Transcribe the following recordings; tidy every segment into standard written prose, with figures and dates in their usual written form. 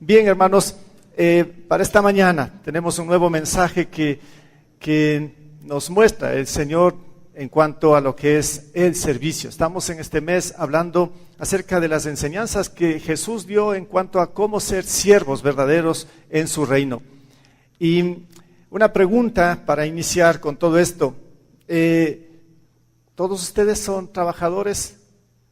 Bien, hermanos, para esta mañana tenemos un nuevo mensaje que nos muestra el Señor en cuanto a lo que es el servicio. Estamos en este mes hablando acerca de las enseñanzas que Jesús dio en cuanto a cómo ser siervos verdaderos en su reino. Y una pregunta para iniciar con todo esto. ¿Todos ustedes son trabajadores?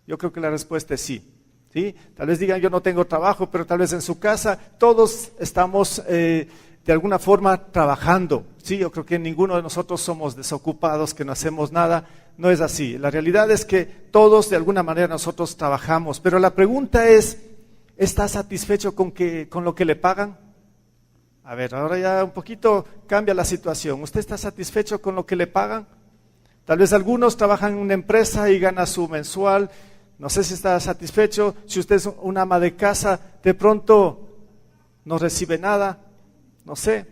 Yo creo que la respuesta es sí. ¿Sí? Tal vez digan yo no tengo trabajo, pero tal vez en su casa todos estamos de alguna forma trabajando. ¿Sí? Yo creo que ninguno de nosotros somos desocupados, que no hacemos nada. No es así. La realidad es que todos de alguna manera nosotros trabajamos. Pero la pregunta es, ¿está satisfecho con lo que le pagan? A ver, ahora ya un poquito cambia la situación. ¿Usted está satisfecho con lo que le pagan? Tal vez algunos trabajan en una empresa y gana su mensual. No sé si está satisfecho. Si usted es un ama de casa, de pronto no recibe nada. No sé.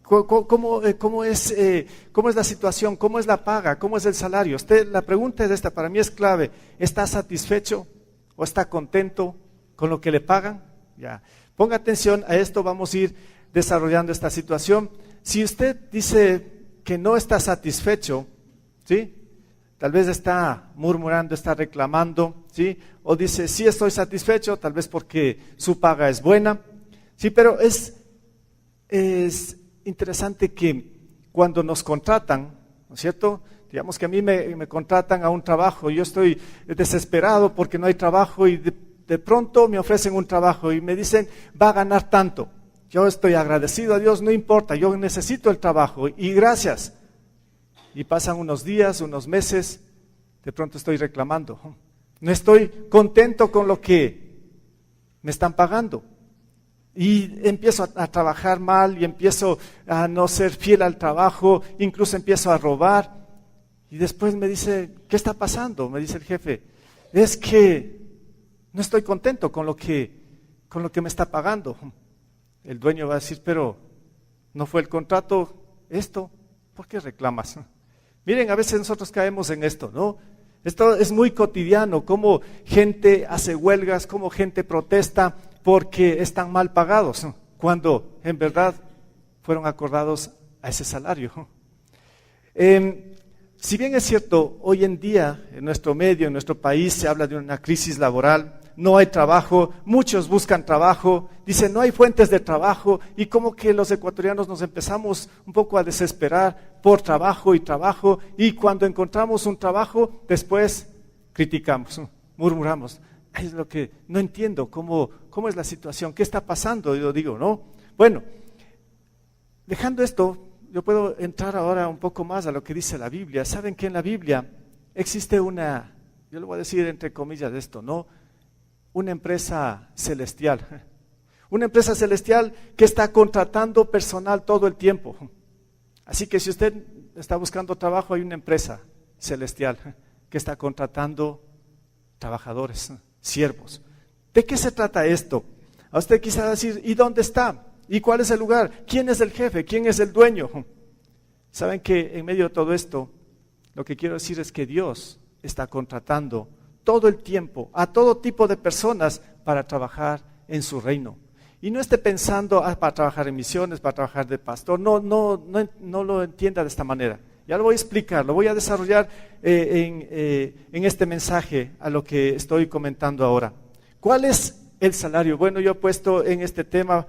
¿Cómo es la situación? ¿Cómo es la paga? ¿Cómo es el salario? La pregunta es esta, para mí es clave. ¿Está satisfecho o está contento con lo que le pagan? Ya. Ponga atención a esto, vamos a ir desarrollando esta situación. Si usted dice que no está satisfecho, ¿sí? Tal vez está murmurando, está reclamando, ¿sí? O dice, sí estoy satisfecho, tal vez porque su paga es buena, ¿sí? Pero es interesante que cuando nos contratan, ¿no es cierto? Digamos que a mí me contratan a un trabajo, yo estoy desesperado porque no hay trabajo y de pronto me ofrecen un trabajo y me dicen, va a ganar tanto. Yo estoy agradecido a Dios, no importa, yo necesito el trabajo y gracias. Y pasan unos días, unos meses, de pronto estoy reclamando. No estoy contento con lo que me están pagando. Y empiezo a trabajar mal y empiezo a no ser fiel al trabajo, incluso empiezo a robar. Y después me dice, ¿qué está pasando? Me dice el jefe, es que no estoy contento con lo que me está pagando. El dueño va a decir, pero ¿no fue el contrato esto? ¿Por qué reclamas? Miren, a veces nosotros caemos en esto, ¿no? Esto es muy cotidiano, cómo gente hace huelgas, cómo gente protesta porque están mal pagados, cuando en verdad fueron acordados a ese salario. Si bien es cierto, hoy en día en nuestro medio, en nuestro país se habla de una crisis laboral, no hay trabajo, muchos buscan trabajo, dicen no hay fuentes de trabajo y como que los ecuatorianos nos empezamos un poco a desesperar por trabajo y cuando encontramos un trabajo después criticamos, murmuramos. Es lo que no entiendo, cómo es la situación, qué está pasando, yo digo, ¿no? Bueno, dejando esto, yo puedo entrar ahora un poco más a lo que dice la Biblia. Saben que en la Biblia existe yo le voy a decir entre comillas esto, ¿no? Una empresa celestial que está contratando personal todo el tiempo. Así que si usted está buscando trabajo, hay una empresa celestial que está contratando trabajadores, siervos. ¿De qué se trata esto? A usted quizá decir, ¿y dónde está? ¿Y cuál es el lugar? ¿Quién es el jefe? ¿Quién es el dueño? Saben que en medio de todo esto, lo que quiero decir es que Dios está contratando todo el tiempo a todo tipo de personas para trabajar en su reino. Y no esté pensando para trabajar en misiones, para trabajar de pastor. No lo entienda de esta manera. Ya lo voy a explicar, lo voy a desarrollar en este mensaje a lo que estoy comentando ahora. ¿Cuál es el salario? Bueno, yo he puesto en este tema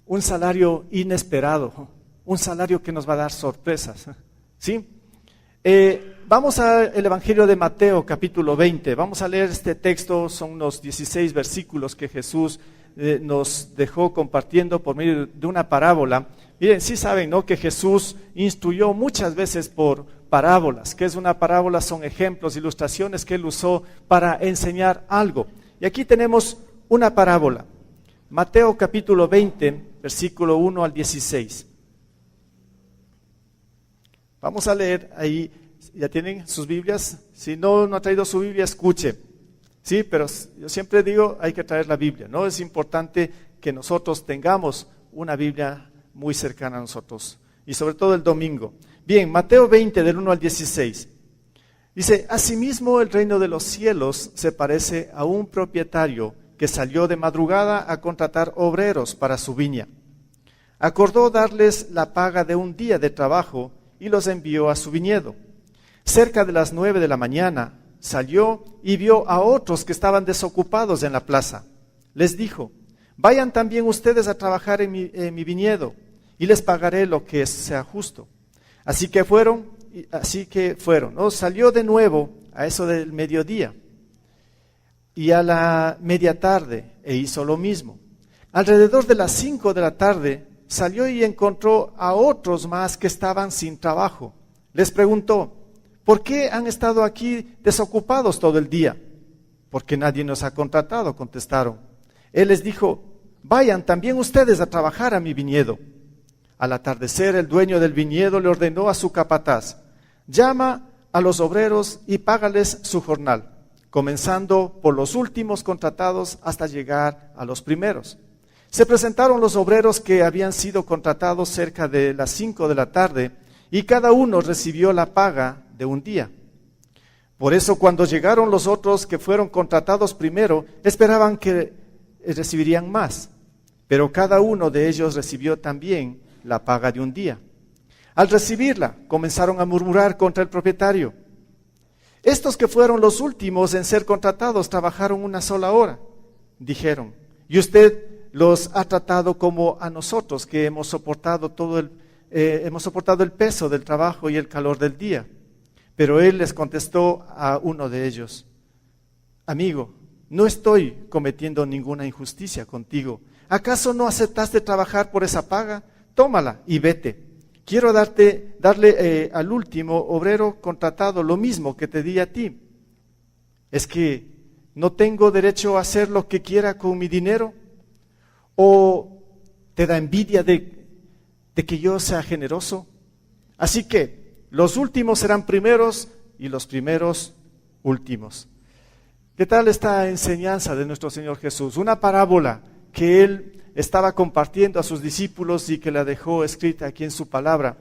un salario inesperado, un salario que nos va a dar sorpresas. ¿Sí? Vamos al Evangelio de Mateo, capítulo 20. Vamos a leer este texto, son unos 16 versículos que Jesús nos dejó compartiendo por medio de una parábola. Miren, sí saben, ¿no?, que Jesús instruyó muchas veces por parábolas. ¿Qué es una parábola? Son ejemplos, ilustraciones que Él usó para enseñar algo. Y aquí tenemos una parábola. Mateo capítulo 20, versículo 1 al 16. Vamos a leer ahí, ¿ya tienen sus Biblias? Si no ha traído su Biblia, escuche. Sí, pero yo siempre digo, hay que traer la Biblia, ¿no? Es importante que nosotros tengamos una Biblia muy cercana a nosotros, y sobre todo el domingo. Bien, Mateo 20, del 1 al 16. Dice, asimismo el reino de los cielos se parece a un propietario que salió de madrugada a contratar obreros para su viña. Acordó darles la paga de un día de trabajo y los envió a su viñedo. Cerca de las 9 de la mañana salió y vio a otros que estaban desocupados en la plaza. Les dijo: vayan también ustedes a trabajar en mi viñedo y les pagaré lo que sea justo. Así que fueron. ¿No? Salió de nuevo a eso del mediodía y a la media tarde e hizo lo mismo. Alrededor de las 5 de la tarde salió y encontró a otros más que estaban sin trabajo. Les preguntó: ¿por qué han estado aquí desocupados todo el día? Porque nadie nos ha contratado, contestaron. Él les dijo: vayan también ustedes a trabajar a mi viñedo. Al atardecer, el dueño del viñedo le ordenó a su capataz: llama a los obreros y págales su jornal, comenzando por los últimos contratados hasta llegar a los primeros. Se presentaron los obreros que habían sido contratados cerca de las 5 de la tarde y cada uno recibió la paga de un día. Por eso, cuando llegaron los otros que fueron contratados primero, esperaban que recibirían más, pero cada uno de ellos recibió también la paga de un día. Al recibirla, comenzaron a murmurar contra el propietario. Estos que fueron los últimos en ser contratados trabajaron una sola hora, dijeron, y usted los ha tratado como a nosotros, que hemos soportado el peso del trabajo y el calor del día. Pero él les contestó a uno de ellos: amigo, no estoy cometiendo ninguna injusticia contigo. ¿Acaso no aceptaste trabajar por esa paga? Tómala y vete. Quiero darle al último obrero contratado lo mismo que te di a ti. ¿Es que no tengo derecho a hacer lo que quiera con mi dinero? ¿O te da envidia de que yo sea generoso? Así que los últimos serán primeros y los primeros últimos. ¿Qué tal esta enseñanza de nuestro Señor Jesús? Una parábola que Él estaba compartiendo a sus discípulos y que la dejó escrita aquí en su palabra.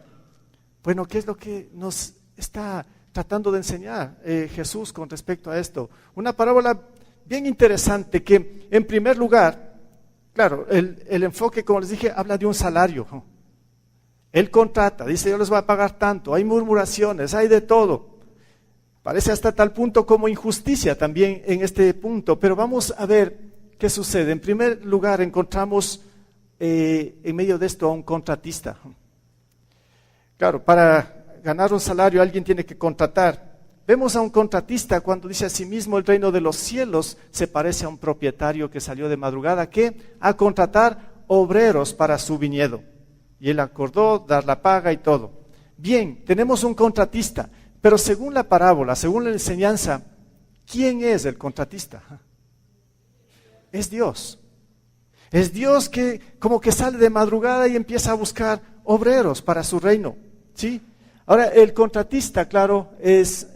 Bueno, ¿qué es lo que nos está tratando de enseñar Jesús con respecto a esto? Una parábola bien interesante que, en primer lugar, claro, el enfoque, como les dije, habla de un salario. Él contrata, dice: yo les voy a pagar tanto. Hay murmuraciones, hay de todo. Parece hasta tal punto como injusticia también en este punto, pero vamos a ver ¿qué sucede? En primer lugar, encontramos en medio de esto a un contratista. Claro, para ganar un salario alguien tiene que contratar. Vemos a un contratista cuando dice a sí mismo: el reino de los cielos se parece a un propietario que salió de madrugada a contratar obreros para su viñedo. Y él acordó dar la paga y todo. Bien, tenemos un contratista, pero según la parábola, según la enseñanza, ¿quién es el contratista? Es Dios. Es Dios que como que sale de madrugada y empieza a buscar obreros para su reino, ¿sí? Ahora, el contratista, claro, es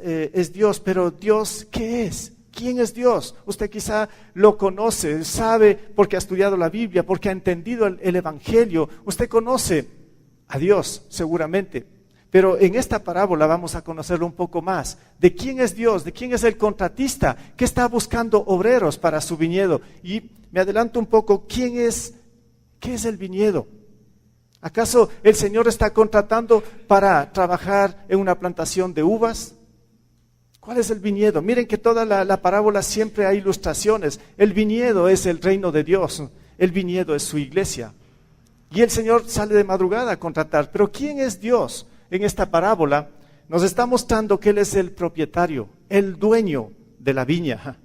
Dios, pero Dios, ¿qué es? ¿Quién es Dios? Usted quizá lo conoce, sabe porque ha estudiado la Biblia, porque ha entendido el Evangelio. Usted conoce a Dios, seguramente. Pero en esta parábola vamos a conocerlo un poco más. ¿De quién es Dios? ¿De quién es el contratista que está buscando obreros para su viñedo? Y me adelanto un poco, ¿qué es el viñedo? ¿Acaso el Señor está contratando para trabajar en una plantación de uvas? ¿Cuál es el viñedo? Miren que toda la parábola siempre hay ilustraciones. El viñedo es el reino de Dios. El viñedo es su iglesia. Y el Señor sale de madrugada a contratar. Pero ¿quién es Dios? En esta parábola nos está mostrando que Él es el propietario, el dueño de la viña.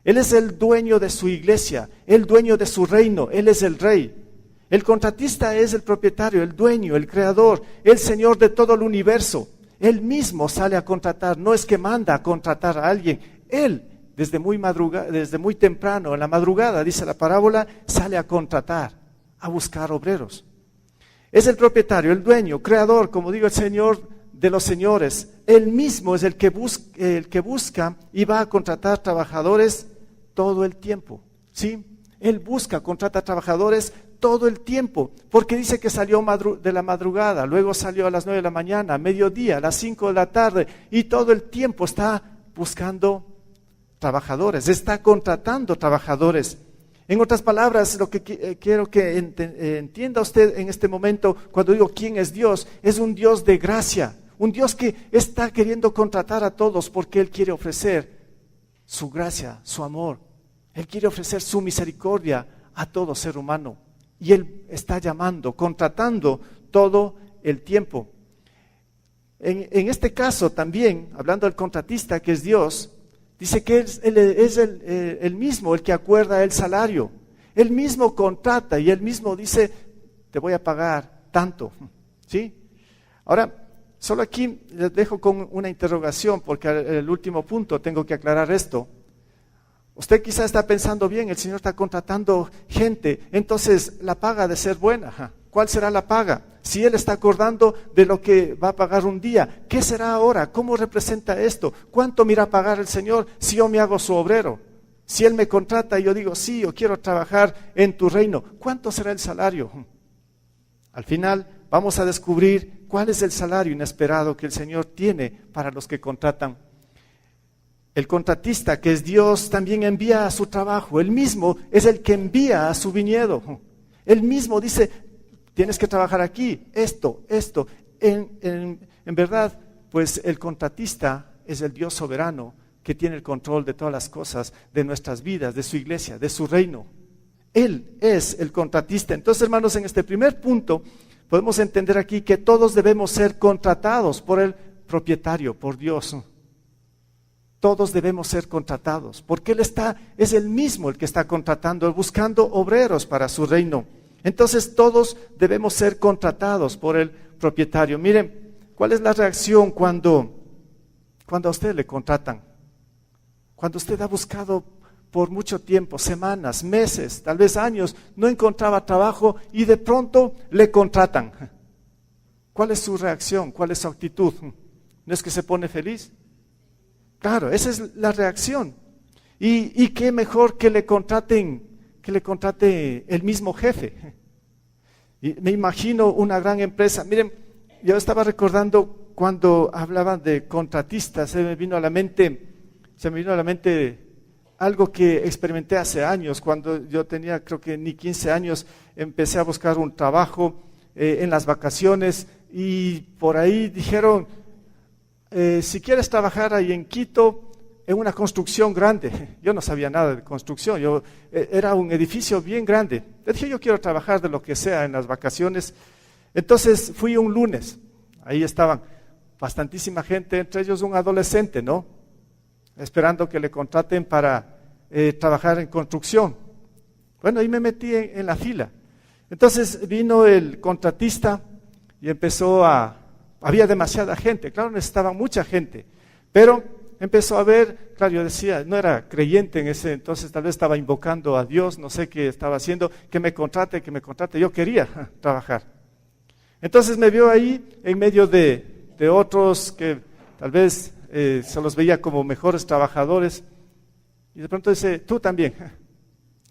Él es el dueño de su iglesia, el dueño de su reino, Él es el rey. El contratista es el propietario, el dueño, el creador, el Señor de todo el universo. Él mismo sale a contratar, no es que manda a contratar a alguien. Él, desde muy temprano, en la madrugada, dice la parábola, sale a contratar, a buscar obreros. Es el propietario, el dueño, creador, como digo, el Señor de los señores. Él mismo es el que busca y va a contratar trabajadores todo el tiempo. ¿Sí? Él contrata trabajadores todo el tiempo, porque dice que salió de la madrugada, luego salió a las 9 de la mañana, a mediodía, a las 5 de la tarde, y todo el tiempo está buscando trabajadores, está contratando trabajadores. En otras palabras, lo que quiero que entienda usted en este momento, cuando digo quién es Dios, es un Dios de gracia, un Dios que está queriendo contratar a todos porque Él quiere ofrecer su gracia, su amor. Él quiere ofrecer su misericordia a todo ser humano. Y Él está llamando, contratando todo el tiempo. En este caso también, hablando del contratista que es Dios, dice que Él es el mismo, el que acuerda el salario. Él mismo contrata y Él mismo dice, te voy a pagar tanto. ¿Sí? Ahora, solo aquí les dejo con una interrogación, porque el último punto tengo que aclarar esto. Usted quizá está pensando bien, el Señor está contratando gente, entonces la paga ha de ser buena. ¿Cuál será la paga? Si Él está acordando de lo que va a pagar un día, ¿qué será ahora? ¿Cómo representa esto? ¿Cuánto me irá a pagar el Señor si yo me hago su obrero? Si Él me contrata y yo digo, sí, yo quiero trabajar en tu reino, ¿cuánto será el salario? Al final vamos a descubrir cuál es el salario inesperado que el Señor tiene para los que contratan. El contratista, que es Dios, también envía a su trabajo. Él mismo es el que envía a su viñedo. Él mismo dice, tienes que trabajar aquí, esto. En verdad, pues el contratista es el Dios soberano que tiene el control de todas las cosas, de nuestras vidas, de su iglesia, de su reino. Él es el contratista. Entonces, hermanos, en este primer punto podemos entender aquí que todos debemos ser contratados por el propietario, por Dios. Todos debemos ser contratados, porque Él es el mismo el que está contratando, buscando obreros para su reino. Entonces todos debemos ser contratados por el propietario. Miren, ¿cuál es la reacción cuando a usted le contratan? Cuando usted ha buscado por mucho tiempo, semanas, meses, tal vez años, no encontraba trabajo y de pronto le contratan. ¿Cuál es su reacción? ¿Cuál es su actitud? ¿No es que se pone feliz? Claro, esa es la reacción. Y qué mejor que le contrate el mismo jefe. Y me imagino una gran empresa. Miren, yo estaba recordando cuando hablaban de contratistas, se me vino a la mente algo que experimenté hace años, cuando yo tenía creo que ni 15 años, empecé a buscar un trabajo en las vacaciones y por ahí dijeron, si quieres trabajar ahí en Quito, en una construcción grande. Yo no sabía nada de construcción, era un edificio bien grande. Le dije, yo quiero trabajar de lo que sea en las vacaciones. Entonces fui un lunes, ahí estaban bastantísima gente, entre ellos un adolescente, ¿no? Esperando que le contraten para trabajar en construcción. Bueno, ahí me metí en la fila. Entonces vino el contratista y había demasiada gente, claro, necesitaba mucha gente, pero empezó a ver, claro, yo decía, no era creyente en ese entonces, tal vez estaba invocando a Dios, no sé qué estaba haciendo, que me contrate, yo quería trabajar. Entonces me vio ahí en medio de otros que tal vez se los veía como mejores trabajadores, y de pronto dice, tú también,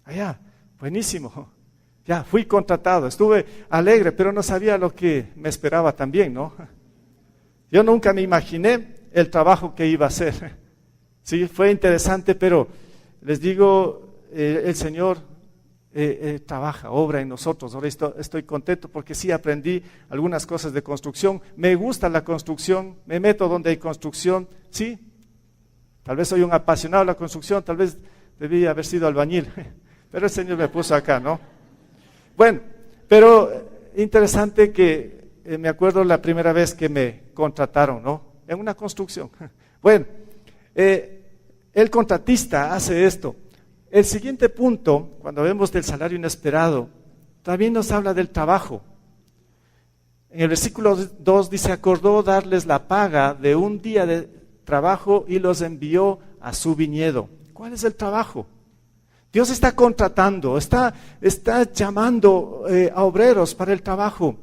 allá, buenísimo. Ya, fui contratado, estuve alegre, pero no sabía lo que me esperaba también, ¿no? Yo nunca me imaginé el trabajo que iba a hacer. Sí, fue interesante, pero les digo, el Señor trabaja, obra en nosotros. Ahora estoy contento porque sí aprendí algunas cosas de construcción. Me gusta la construcción, me meto donde hay construcción, sí. Tal vez soy un apasionado de la construcción, tal vez debí haber sido albañil, pero el Señor me puso acá, ¿no? Bueno, pero interesante que me acuerdo la primera vez que me contrataron, ¿no? En una construcción. Bueno, el contratista hace esto. El siguiente punto, cuando vemos del salario inesperado, también nos habla del trabajo. En el versículo 2 dice, acordó darles la paga de un día de trabajo y los envió a su viñedo. ¿Cuál es el trabajo? Dios está contratando, está llamando a obreros para el trabajo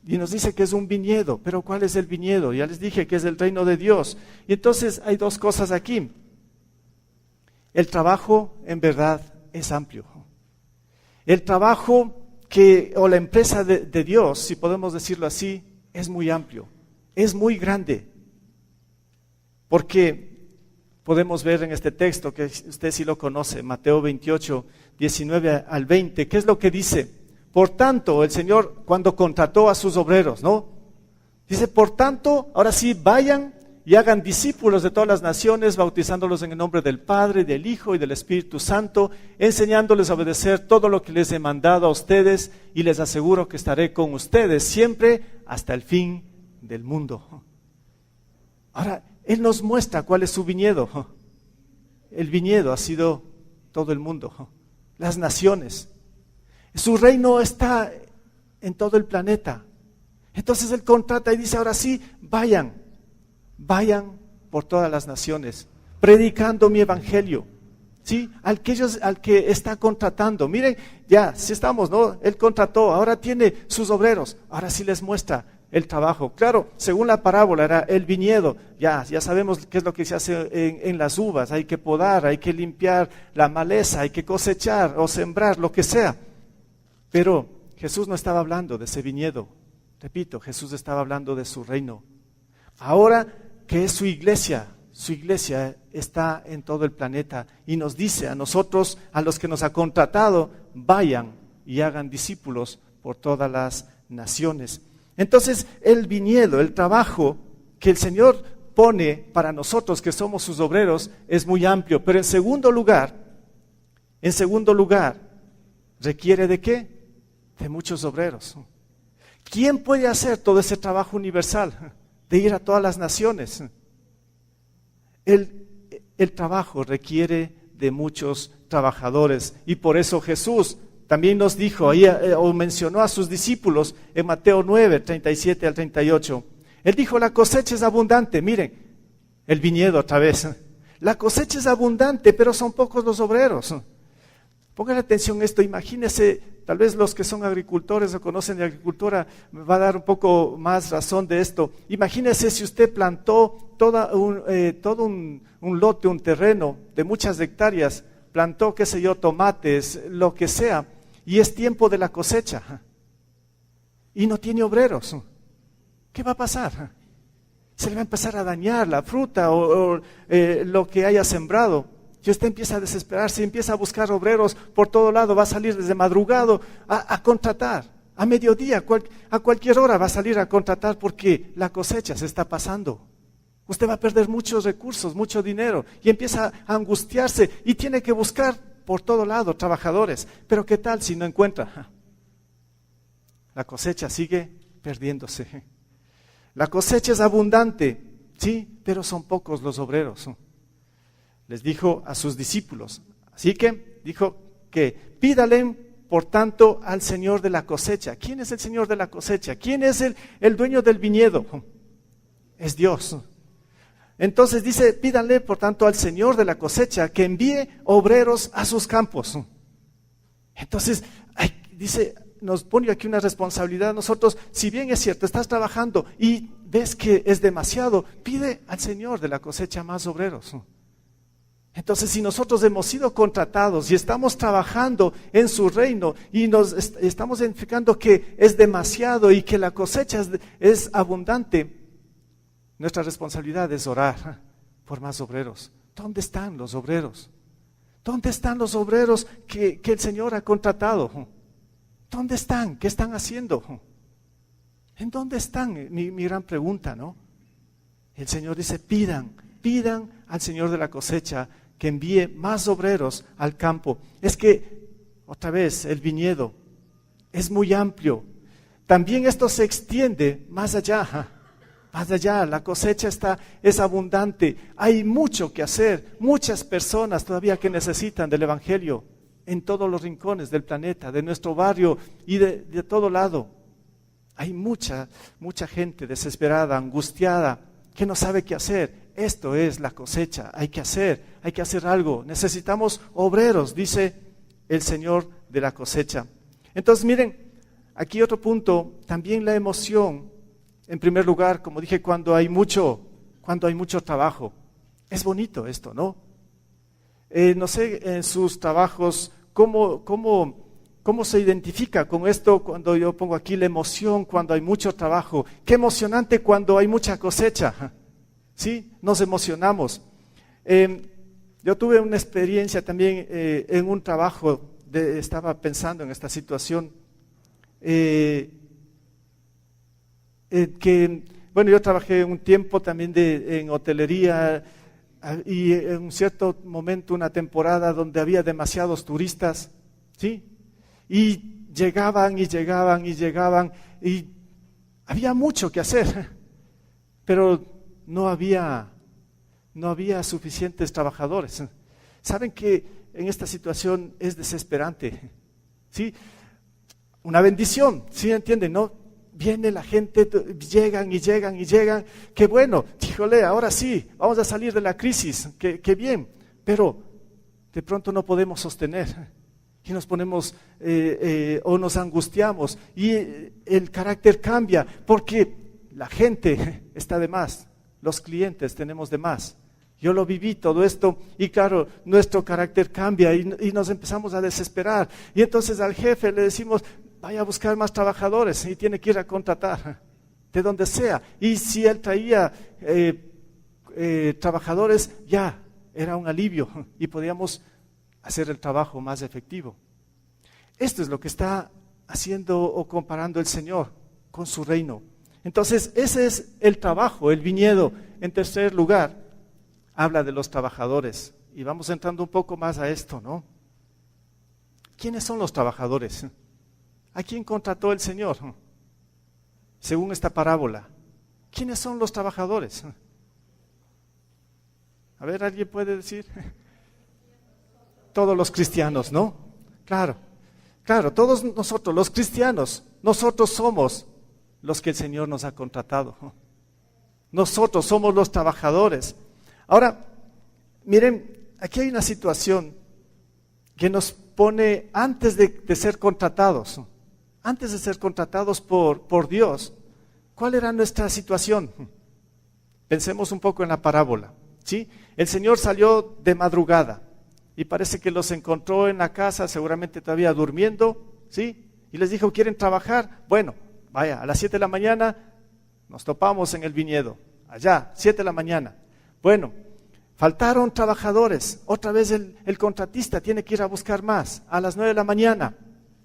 y nos dice que es un viñedo, pero ¿cuál es el viñedo? Ya les dije que es el reino de Dios. Y entonces hay dos cosas aquí. El trabajo en verdad es amplio. El trabajo o la empresa de Dios, si podemos decirlo así, es muy amplio, es muy grande. Porque podemos ver en este texto, que usted sí lo conoce, Mateo 28, 19 al 20, ¿qué es lo que dice? Por tanto, el Señor cuando contrató a sus obreros, ¿no? Dice, por tanto, ahora sí, vayan y hagan discípulos de todas las naciones, bautizándolos en el nombre del Padre, del Hijo y del Espíritu Santo, enseñándoles a obedecer todo lo que les he mandado a ustedes, y les aseguro que estaré con ustedes siempre hasta el fin del mundo. Ahora, Él nos muestra cuál es su viñedo. El viñedo ha sido todo el mundo, las naciones. Su reino está en todo el planeta. Entonces Él contrata y dice, ahora sí, vayan por todas las naciones, predicando mi evangelio. ¿Sí? Al que está contratando. Miren, ya, si estamos, ¿no? Él contrató, ahora tiene sus obreros, ahora sí les muestra el trabajo. Claro, según la parábola era el viñedo, ya sabemos qué es lo que se hace en las uvas, hay que podar, hay que limpiar la maleza, hay que cosechar o sembrar, lo que sea. Pero Jesús no estaba hablando de ese viñedo, repito, Jesús estaba hablando de su reino. Ahora que es su iglesia está en todo el planeta y nos dice a nosotros, a los que nos ha contratado, vayan y hagan discípulos por todas las naciones. Entonces, el viñedo, el trabajo que el Señor pone para nosotros que somos sus obreros es muy amplio, pero en segundo lugar, ¿requiere de qué? De muchos obreros. ¿Quién puede hacer todo ese trabajo universal de ir a todas las naciones? El trabajo requiere de muchos trabajadores, y por eso Jesús también nos dijo, o mencionó a sus discípulos en Mateo 9, 37 al 38. Él dijo, la cosecha es abundante. Miren, el viñedo otra vez. La cosecha es abundante, pero son pocos los obreros. Pongan atención a esto, imagínense, tal vez los que son agricultores o conocen de agricultura va a dar un poco más razón de esto. Imagínense si usted plantó todo un lote, un terreno de muchas hectáreas, plantó, qué sé yo, tomates, lo que sea, y es tiempo de la cosecha y no tiene obreros. ¿Qué va a pasar? Se le va a empezar a dañar la fruta o lo que haya sembrado. Y usted empieza a desesperarse, empieza a buscar obreros por todo lado, va a salir desde madrugado a contratar, a mediodía, a cualquier hora va a salir a contratar porque la cosecha se está pasando. Usted va a perder muchos recursos, mucho dinero y empieza a angustiarse y tiene que buscar por todo lado trabajadores. Pero ¿qué tal si no encuentra? La cosecha sigue perdiéndose. La cosecha es abundante, sí, pero son pocos los obreros. Les dijo a sus discípulos. Así que dijo que pídale, por tanto, al Señor de la cosecha. ¿Quién es el Señor de la cosecha? ¿Quién es el dueño del viñedo? Es Dios. Entonces dice, pídanle, por tanto, al Señor de la cosecha que envíe obreros a sus campos. Entonces, dice, nos pone aquí una responsabilidad. Nosotros, si bien es cierto, estás trabajando y ves que es demasiado, pide al Señor de la cosecha más obreros. Entonces, si nosotros hemos sido contratados y estamos trabajando en su reino y nos estamos identificando que es demasiado y que la cosecha es abundante, nuestra responsabilidad es orar por más obreros. ¿Dónde están los obreros? ¿Dónde están los obreros que el Señor ha contratado? ¿Dónde están? ¿Qué están haciendo? ¿En dónde están? Mi gran pregunta, ¿no? El Señor dice, pidan al Señor de la cosecha que envíe más obreros al campo. Es que, otra vez, el viñedo es muy amplio. También esto se extiende más allá, la cosecha es abundante. Hay mucho que hacer, muchas personas todavía que necesitan del Evangelio en todos los rincones del planeta, de nuestro barrio y de todo lado. Hay mucha gente desesperada, angustiada, que no sabe qué hacer. Esto es la cosecha, hay que hacer algo. Necesitamos obreros, dice el Señor de la cosecha. Entonces miren, aquí otro punto, también la emoción. En primer lugar, como dije, cuando hay mucho trabajo. Es bonito esto, ¿no? No sé en sus trabajos cómo se identifica con esto cuando yo pongo aquí la emoción, cuando hay mucho trabajo. Qué emocionante cuando hay mucha cosecha. ¿Sí? Nos emocionamos. Yo tuve una experiencia también en un trabajo, estaba pensando en esta situación, bueno, yo trabajé un tiempo también en hotelería y en un cierto momento, una temporada donde había demasiados turistas, ¿sí? Y llegaban y llegaban y llegaban y había mucho que hacer, pero no había suficientes trabajadores. Saben que en esta situación es desesperante, ¿sí? Una bendición, ¿sí entienden? ¿No? Viene la gente, llegan y llegan y llegan, qué bueno, híjole, ahora sí, vamos a salir de la crisis, qué bien, pero de pronto no podemos sostener y nos ponemos o nos angustiamos y el carácter cambia porque la gente está de más, los clientes tenemos de más. Yo lo viví todo esto y claro, nuestro carácter cambia y nos empezamos a desesperar y entonces al jefe le decimos, vaya a buscar más trabajadores y tiene que ir a contratar de donde sea. Y si él traía trabajadores, ya era un alivio y podíamos hacer el trabajo más efectivo. Esto es lo que está haciendo o comparando el Señor con su reino. Entonces, ese es el trabajo, el viñedo. En tercer lugar, habla de los trabajadores. Y vamos entrando un poco más a esto, ¿no? ¿Quiénes son los trabajadores? ¿A quién contrató el Señor? Según esta parábola, ¿quiénes son los trabajadores? A ver, ¿alguien puede decir? Todos los cristianos, ¿no? Claro, todos nosotros, los cristianos, nosotros somos los que el Señor nos ha contratado. Nosotros somos los trabajadores. Ahora, miren, aquí hay una situación que nos pone antes de ser contratados. Antes de ser contratados por Dios, ¿cuál era nuestra situación? Pensemos un poco en la parábola, ¿sí? El Señor salió de madrugada y parece que los encontró en la casa, seguramente todavía durmiendo, ¿sí? Y les dijo, ¿quieren trabajar? Bueno, vaya, a las 7 de la mañana nos topamos en el viñedo, allá, 7 de la mañana. Bueno, faltaron trabajadores, otra vez el contratista tiene que ir a buscar más, a las 9 de la mañana,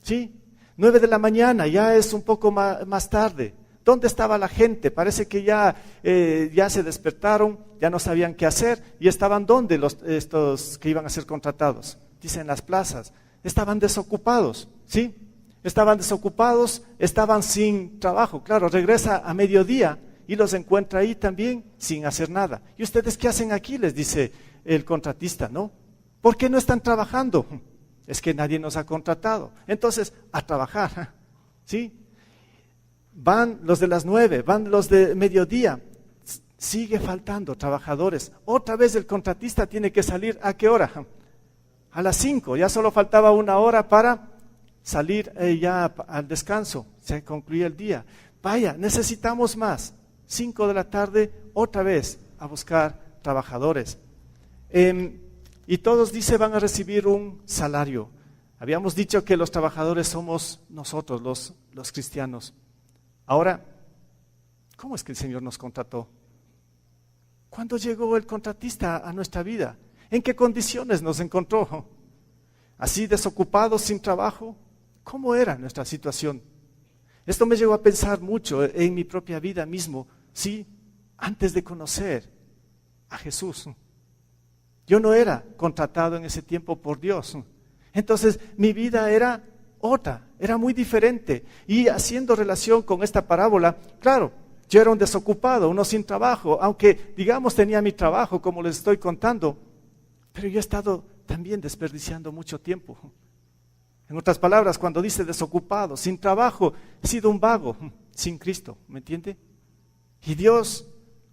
¿sí? 9 de la mañana, ya es un poco más tarde. ¿Dónde estaba la gente? Parece que ya se despertaron, ya no sabían qué hacer. ¿Y estaban dónde estos que iban a ser contratados? Dicen en las plazas. Estaban desocupados, ¿sí? Estaban desocupados, estaban sin trabajo. Claro, regresa a mediodía y los encuentra ahí también sin hacer nada. ¿Y ustedes qué hacen aquí? Les dice el contratista, ¿no? ¿Por qué no están trabajando? Es que nadie nos ha contratado. Entonces, a trabajar, ¿sí? Van los de las 9, van los de mediodía. Sigue faltando trabajadores. Otra vez el contratista tiene que salir, ¿a qué hora? A las 5, ya solo faltaba 1 hora para salir ya al descanso. Se concluía el día. Vaya, necesitamos más. 5 de la tarde, otra vez a buscar trabajadores. Y todos, dice, van a recibir un salario. Habíamos dicho que los trabajadores somos nosotros, los cristianos. Ahora, ¿cómo es que el Señor nos contrató? ¿Cuándo llegó el contratista a nuestra vida? ¿En qué condiciones nos encontró? ¿Así desocupados, sin trabajo? ¿Cómo era nuestra situación? Esto me llevó a pensar mucho en mi propia vida mismo, sí, antes de conocer a Jesús. Yo no era contratado en ese tiempo por Dios. Entonces mi vida era otra, era muy diferente. Y haciendo relación con esta parábola, claro, yo era un desocupado, uno sin trabajo, aunque digamos tenía mi trabajo como les estoy contando, pero yo he estado también desperdiciando mucho tiempo. En otras palabras, cuando dice desocupado, sin trabajo, he sido un vago, sin Cristo, ¿me entiende? Y Dios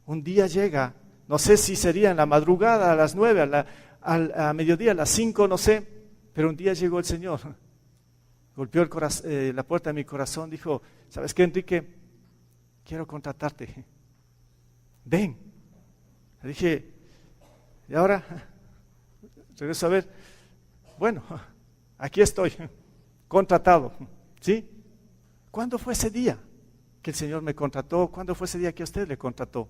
un día llega. No sé si sería en la madrugada, a las 9, a mediodía, a las 5, no sé. Pero un día llegó el Señor, golpeó la puerta de mi corazón, dijo, ¿sabes qué, Enrique? Quiero contratarte. Ven. Le dije, ¿y ahora? Regreso a ver. Bueno, aquí estoy, contratado. ¿Sí? ¿Cuándo fue ese día que el Señor me contrató? ¿Cuándo fue ese día que a usted le contrató?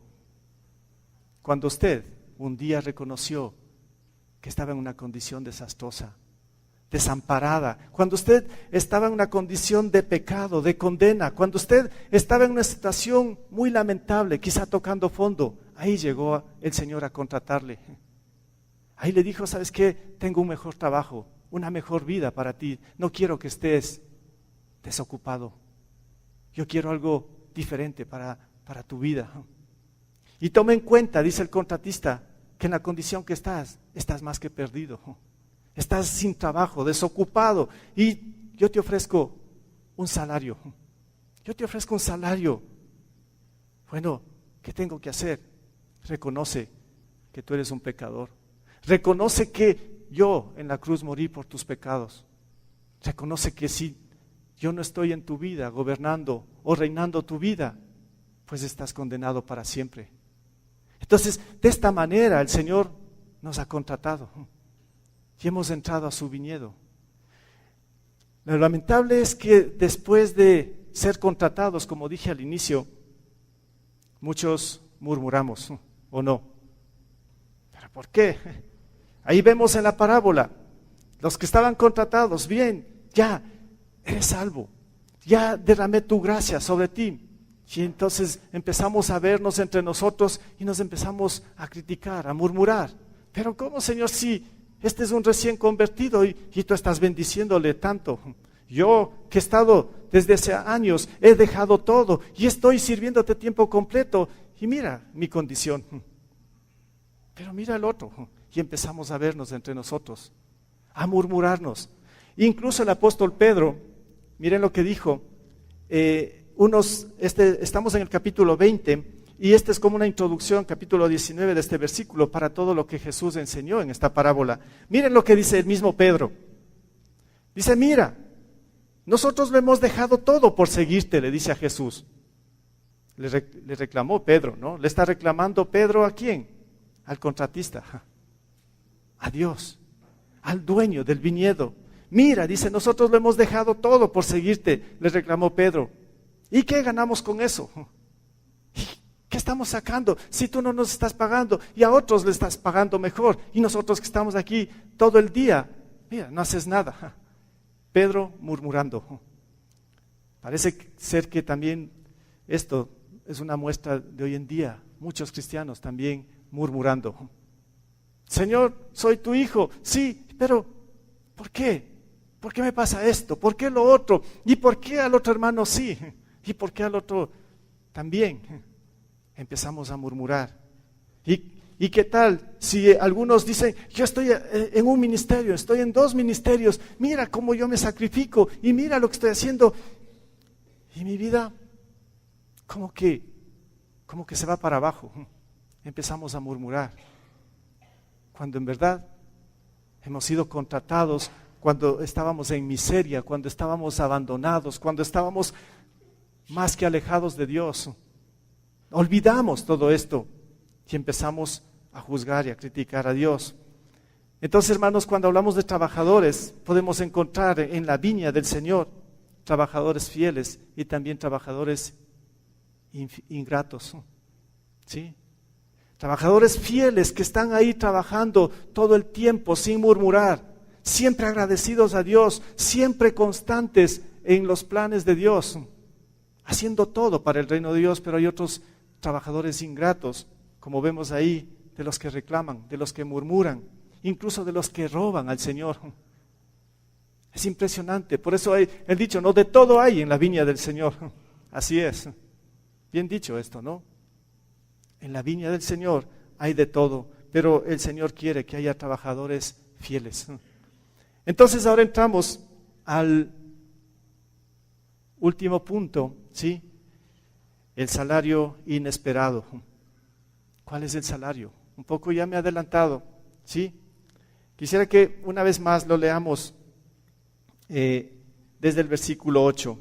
Cuando usted, un día reconoció que estaba en una condición desastrosa, desamparada, cuando usted estaba en una condición de pecado, de condena, cuando usted estaba en una situación muy lamentable, quizá tocando fondo, ahí llegó el Señor a contratarle. Ahí le dijo, ¿sabes qué? Tengo un mejor trabajo, una mejor vida para ti. No quiero que estés desocupado. Yo quiero algo diferente para tu vida. Y toma en cuenta, dice el contratista, que en la condición que estás más que perdido. Estás sin trabajo, desocupado. Y yo te ofrezco un salario. Yo te ofrezco un salario. Bueno, ¿qué tengo que hacer? Reconoce que tú eres un pecador. Reconoce que yo en la cruz morí por tus pecados. Reconoce que si yo no estoy en tu vida gobernando o reinando tu vida, pues estás condenado para siempre. Entonces, de esta manera el Señor nos ha contratado y hemos entrado a su viñedo. Lo lamentable es que después de ser contratados, como dije al inicio, muchos murmuramos, ¿o no? ¿Pero por qué? Ahí vemos en la parábola, los que estaban contratados, bien, ya eres salvo, ya derramé tu gracia sobre ti. Y entonces empezamos a vernos entre nosotros y nos empezamos a criticar, a murmurar. Pero ¿cómo, Señor, si este es un recién convertido y tú estás bendiciéndole tanto? Yo que he estado desde hace años, he dejado todo y estoy sirviéndote tiempo completo. Y mira mi condición. Pero mira el otro. Y empezamos a vernos entre nosotros, a murmurarnos. Incluso el apóstol Pedro, miren lo que dijo, estamos en el capítulo 20 y este es como una introducción, capítulo 19 de este versículo para todo lo que Jesús enseñó en esta parábola. Miren lo que dice el mismo Pedro. Dice, mira, nosotros lo hemos dejado todo por seguirte, le dice a Jesús. Le reclamó Pedro, ¿no? Le está reclamando Pedro ¿a quién? Al contratista, a Dios, al dueño del viñedo. Mira, dice, nosotros lo hemos dejado todo por seguirte, le reclamó Pedro. ¿Y qué ganamos con eso? ¿Qué estamos sacando si tú no nos estás pagando y a otros le estás pagando mejor? Y nosotros que estamos aquí todo el día, mira, no haces nada. Pedro murmurando. Parece ser que también esto es una muestra de hoy en día. Muchos cristianos también murmurando. Señor, soy tu hijo. Sí, pero ¿por qué? ¿Por qué me pasa esto? ¿Por qué lo otro? ¿Y por qué al otro hermano sí? ¿Y por qué al otro también? Empezamos a murmurar. ¿Y qué tal si algunos dicen, yo estoy en un ministerio, estoy en 2 ministerios, mira cómo yo me sacrifico y mira lo que estoy haciendo? Y mi vida como que se va para abajo. Empezamos a murmurar. Cuando en verdad hemos sido contratados, cuando estábamos en miseria, cuando estábamos abandonados, cuando estábamos más que alejados de Dios. Olvidamos todo esto y empezamos a juzgar y a criticar a Dios. Entonces, hermanos, cuando hablamos de trabajadores, podemos encontrar en la viña del Señor trabajadores fieles y también trabajadores ingratos. ¿Sí? Trabajadores fieles que están ahí trabajando todo el tiempo sin murmurar, siempre agradecidos a Dios, siempre constantes en los planes de Dios, haciendo todo para el reino de Dios. Pero hay otros trabajadores ingratos, como vemos ahí, de los que reclaman, de los que murmuran, incluso de los que roban al Señor. Es impresionante, por eso hay el dicho, no, de todo hay en la viña del Señor. Así es, bien dicho esto, ¿no? En la viña del Señor hay de todo, pero el Señor quiere que haya trabajadores fieles. Entonces ahora entramos al último punto, ¿sí? El salario inesperado. ¿Cuál es el salario? Un poco ya me he adelantado, ¿sí? Quisiera que una vez más lo leamos desde el versículo 8.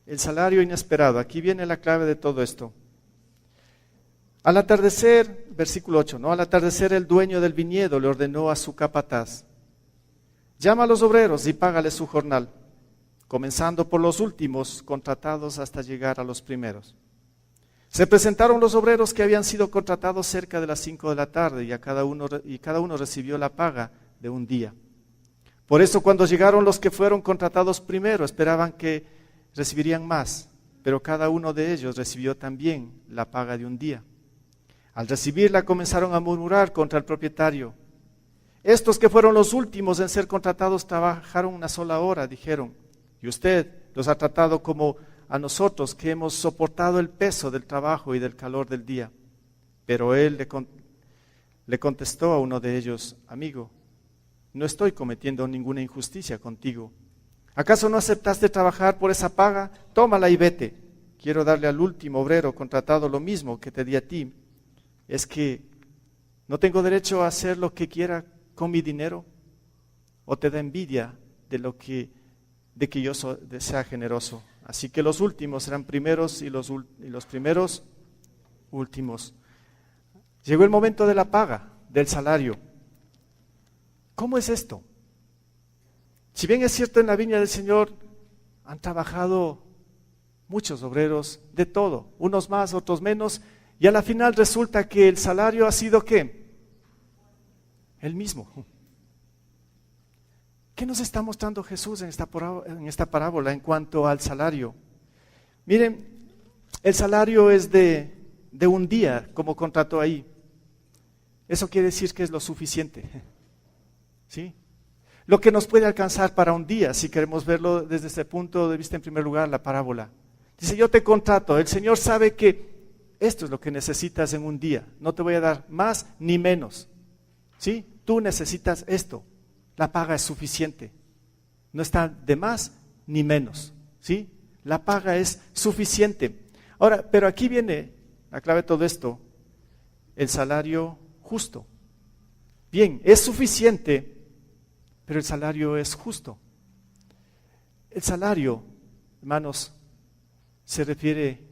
El salario inesperado, aquí viene la clave de todo esto. Al atardecer, versículo 8, ¿no? Al atardecer el dueño del viñedo le ordenó a su capataz: llama a los obreros y págales su jornal, comenzando por los últimos contratados hasta llegar a los primeros. Se presentaron los obreros que habían sido contratados cerca de las 5 de la tarde y cada uno recibió la paga de un día. Por eso cuando llegaron los que fueron contratados primero, esperaban que recibirían más, pero cada uno de ellos recibió también la paga de un día. Al recibirla comenzaron a murmurar contra el propietario. Estos que fueron los últimos en ser contratados trabajaron una sola hora, dijeron, y usted los ha tratado como a nosotros que hemos soportado el peso del trabajo y del calor del día. Pero él le contestó a uno de ellos, amigo, no estoy cometiendo ninguna injusticia contigo. ¿Acaso no aceptaste trabajar por esa paga? Tómala y vete. Quiero darle al último obrero contratado lo mismo que te di a ti. ¿Es que no tengo derecho a hacer lo que quiera con mi dinero? ¿O te da envidia de que yo sea generoso? Así que los últimos serán primeros y los primeros últimos. Llegó el momento de la paga, del salario. ¿Cómo es esto? Si bien es cierto, en la viña del Señor han trabajado muchos obreros de todo, unos más, otros menos, y a la final resulta que el salario ha sido ¿qué? El mismo. ¿Qué nos está mostrando Jesús en esta parábola en cuanto al salario? Miren, el salario es de un día, como contrató ahí. Eso quiere decir que es lo suficiente. ¿Sí? Lo que nos puede alcanzar para un día, si queremos verlo desde este punto de vista, en primer lugar, la parábola. Dice, yo te contrato, el Señor sabe que esto es lo que necesitas en un día, no te voy a dar más ni menos. ¿Sí? Tú necesitas esto. La paga es suficiente, no está de más ni menos, ¿sí? La paga es suficiente. Ahora, pero aquí viene la clave de todo esto, el salario justo. Bien, es suficiente, pero el salario es justo. El salario, hermanos, se refiere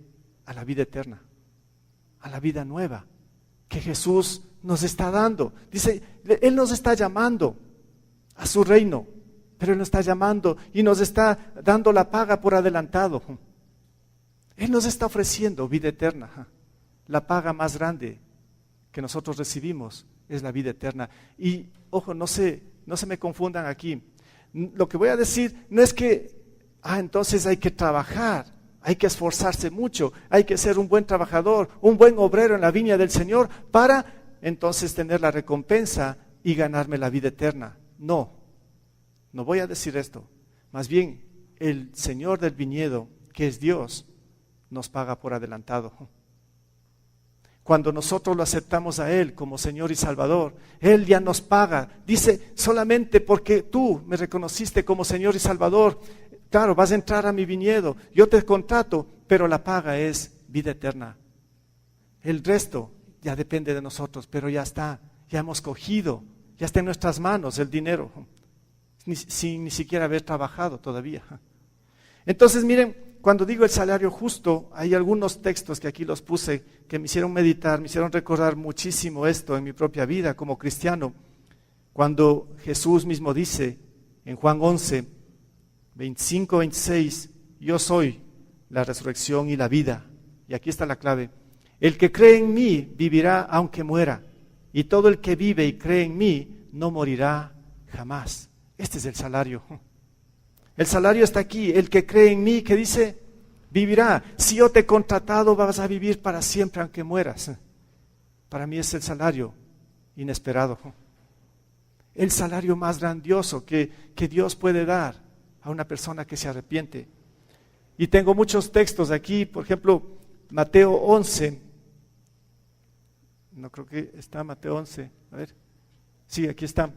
a la vida eterna, a la vida nueva que Jesús nos está dando. Dice, Él nos está llamando a su reino, pero Él nos está llamando y nos está dando la paga por adelantado. Él nos está ofreciendo vida eterna. La paga más grande que nosotros recibimos es la vida eterna. Y ojo, no se me confundan aquí. Lo que voy a decir no es que, entonces hay que trabajar, hay que esforzarse mucho, hay que ser un buen trabajador, un buen obrero en la viña del Señor para entonces tener la recompensa y ganarme la vida eterna. No voy a decir esto. Más bien, el Señor del viñedo, que es Dios, nos paga por adelantado. Cuando nosotros lo aceptamos a Él como Señor y Salvador, Él ya nos paga. Dice, solamente porque tú me reconociste como Señor y Salvador, claro, vas a entrar a mi viñedo, yo te contrato, pero la paga es vida eterna. El resto ya depende de nosotros, pero ya está, ya hemos cogido, ya está en nuestras manos el dinero, sin ni siquiera haber trabajado todavía. Entonces miren, cuando digo el salario justo, hay algunos textos que aquí los puse que me hicieron meditar, me hicieron recordar muchísimo esto en mi propia vida como cristiano. Cuando Jesús mismo dice en Juan 11, 25, 26, yo soy la resurrección y la vida. Y aquí está la clave. El que cree en mí vivirá aunque muera, y todo el que vive y cree en mí no morirá jamás. Este es el salario. El salario está aquí. El que cree en mí, que dice, vivirá. Si yo te he contratado, vas a vivir para siempre aunque mueras. Para mí es el salario inesperado. El salario más grandioso que Dios puede dar a una persona que se arrepiente. Y tengo muchos textos aquí, por ejemplo, Mateo 11. No creo que está Mateo 11. A ver. Sí, aquí está.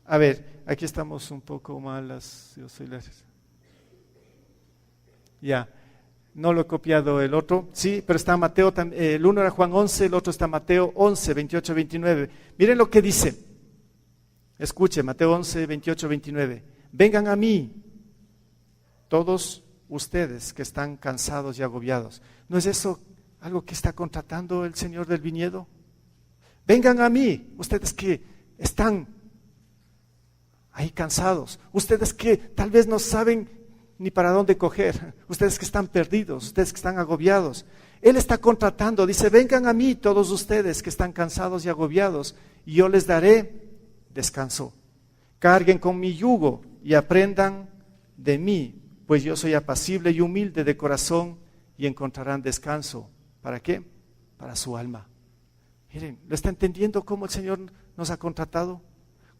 A ver, aquí estamos un poco malas. Yo soy ya, no lo he copiado el otro. Sí, pero está Mateo, el uno era Juan 11, el otro está Mateo 11, 28, 29. Miren lo que dice. Escuche, Mateo 11, 28, 29. Vengan a mí, todos ustedes que están cansados y agobiados. ¿No es eso algo que está contratando el Señor del viñedo? Vengan a mí, ustedes que están ahí cansados, ustedes que tal vez no saben ni para dónde coger, ustedes que están perdidos, ustedes que están agobiados. Él está contratando, dice, vengan a mí todos ustedes que están cansados y agobiados, y yo les daré descanso. Carguen con mi yugo y aprendan de mí, pues yo soy apacible y humilde de corazón, y encontrarán descanso. ¿Para qué? Para su alma. Miren, ¿lo está entendiendo cómo el Señor nos ha contratado?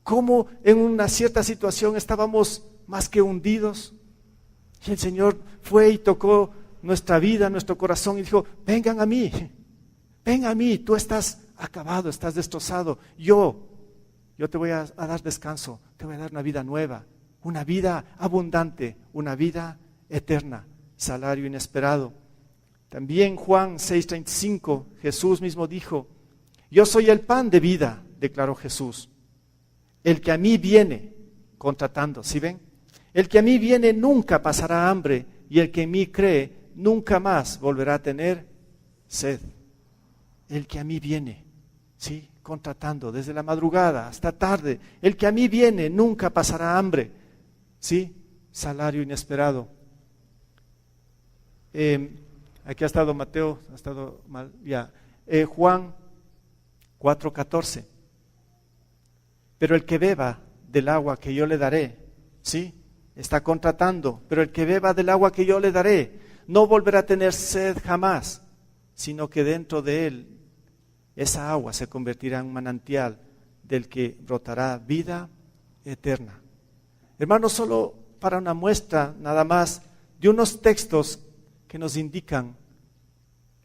Cómo en una cierta situación estábamos más que hundidos, y el Señor fue y tocó nuestra vida, nuestro corazón, y dijo, vengan a mí, ven a mí, tú estás acabado, estás destrozado, yo te voy a dar descanso, te voy a dar una vida nueva, una vida abundante, una vida eterna, salario inesperado. También Juan 6:35, Jesús mismo dijo, yo soy el pan de vida, declaró Jesús. El que a mí viene, contratando, ¿sí ven? El que a mí viene nunca pasará hambre, y el que en mí cree nunca más volverá a tener sed. El que a mí viene, ¿sí? Contratando desde la madrugada hasta tarde. El que a mí viene nunca pasará hambre, ¿sí? Salario inesperado. Aquí ha estado Mateo, ha estado mal, ya. Juan 4:14. Pero el que beba del agua que yo le daré, ¿sí? Está contratando, pero el que beba del agua que yo le daré, no volverá a tener sed jamás, sino que dentro de él esa agua se convertirá en un manantial del que brotará vida eterna. Hermanos, solo para una muestra nada más de unos textos que nos indican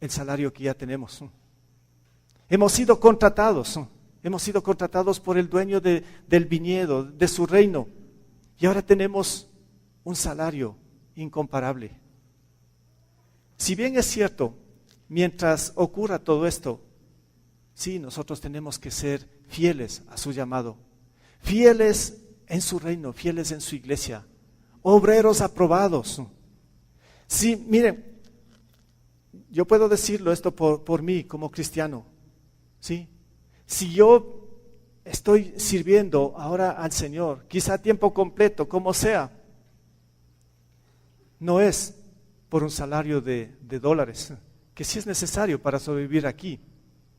el salario que ya tenemos. Hemos sido contratados por el dueño del viñedo, de su reino, y ahora tenemos un salario incomparable. Si bien es cierto, mientras ocurra todo esto, sí, nosotros tenemos que ser fieles a su llamado, fieles en su reino, fieles en su iglesia, obreros aprobados. Sí, miren, yo puedo decirlo esto por mí como cristiano, ¿sí? Si yo estoy sirviendo ahora al Señor, quizá a tiempo completo, como sea, no es por un salario de dólares, que sí es necesario para sobrevivir aquí.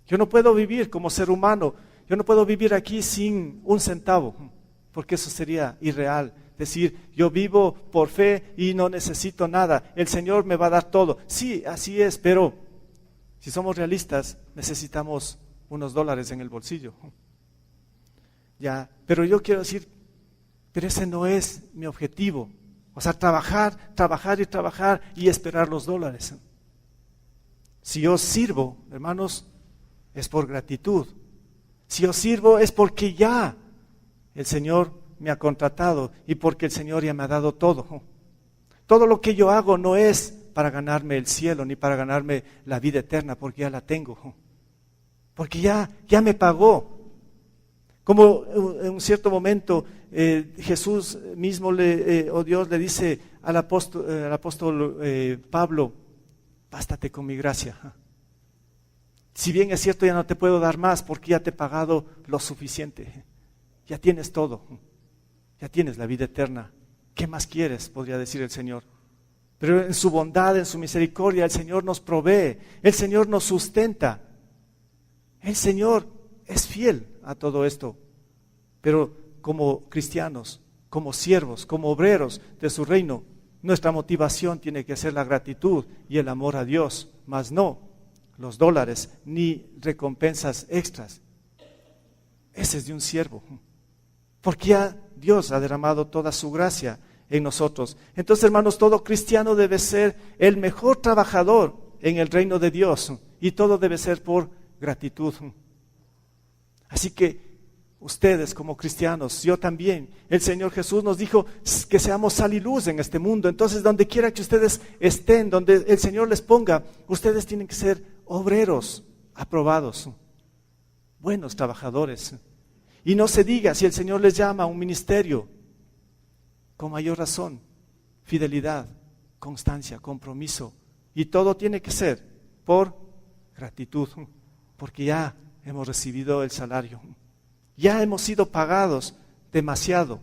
Yo no puedo vivir como ser humano, yo no puedo vivir aquí sin un centavo, porque eso sería irreal. Decir, yo vivo por fe y no necesito nada, el Señor me va a dar todo. Sí, así es, pero si somos realistas, necesitamos unos dólares en el bolsillo. Ya, pero yo quiero decir, pero ese no es mi objetivo. O sea, trabajar y esperar los dólares. Si yo sirvo, hermanos, es por gratitud. Si yo sirvo es porque ya el Señor me ha contratado y porque el Señor ya me ha dado todo. Todo lo que yo hago no es para ganarme el cielo ni para ganarme la vida eterna, porque ya la tengo. Porque ya me pagó. Como en un cierto momento Jesús mismo o Dios le dice al apóstol Pablo, bástate con mi gracia. Si bien es cierto, ya no te puedo dar más porque ya te he pagado lo suficiente. Ya tienes todo. Ya tienes la vida eterna. ¿Qué más quieres? Podría decir el Señor. Pero en su bondad, en su misericordia, el Señor nos provee. El Señor nos sustenta. El Señor es fiel a todo esto. Pero como cristianos, como siervos, como obreros de su reino, nuestra motivación tiene que ser la gratitud y el amor a Dios, mas no los dólares ni recompensas extras. Ese es de un siervo, porque ya Dios ha derramado toda su gracia en nosotros. Entonces, hermanos, todo cristiano debe ser el mejor trabajador en el reino de Dios, y todo debe ser por gratitud. Así que ustedes como cristianos, yo también, el Señor Jesús nos dijo que seamos sal y luz en este mundo. Entonces, donde quiera que ustedes estén, donde el Señor les ponga, ustedes tienen que ser obreros aprobados, buenos trabajadores. Y no se diga, si el Señor les llama a un ministerio, con mayor razón, fidelidad, constancia, compromiso. Y todo tiene que ser por gratitud, porque ya hemos recibido el salario. Ya hemos sido pagados demasiado.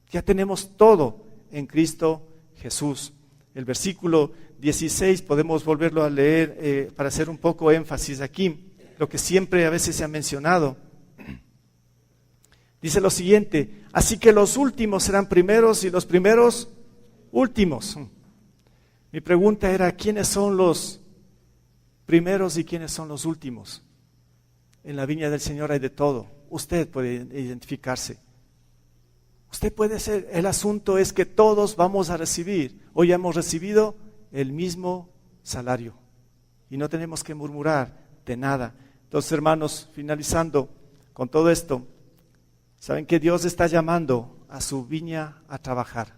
Ya tenemos todo en Cristo Jesús. El versículo 16 podemos volverlo a leer para hacer un poco énfasis aquí, lo que siempre a veces se ha mencionado. Dice lo siguiente: así que los últimos serán primeros y los primeros últimos. Mi pregunta era, ¿quiénes son los primeros y quiénes son los últimos? En la viña del Señor hay de todo. Usted puede identificarse. Usted puede ser. El asunto es que todos vamos a recibir. Hoy hemos recibido el mismo salario y no tenemos que murmurar de nada. Entonces, hermanos, finalizando con todo esto, saben que Dios está llamando a su viña a trabajar.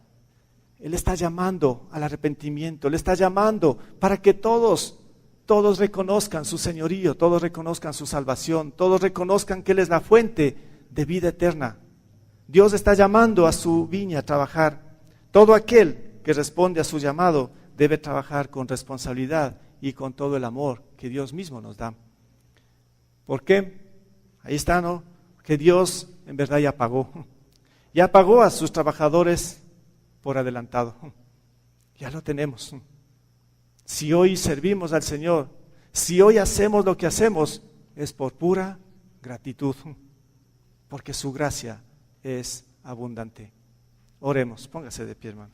Él está llamando al arrepentimiento, Él está llamando para que todos reconozcan su señorío, todos reconozcan su salvación, todos reconozcan que Él es la fuente de vida eterna. Dios está llamando a su viña a trabajar. Todo aquel que responde a su llamado debe trabajar con responsabilidad y con todo el amor que Dios mismo nos da. ¿Por qué? Ahí está, ¿no? Que Dios en verdad ya pagó a sus trabajadores por adelantado. Ya lo tenemos. Si hoy servimos al Señor, si hoy hacemos lo que hacemos, es por pura gratitud, porque su gracia es abundante. Oremos, póngase de pie, hermano.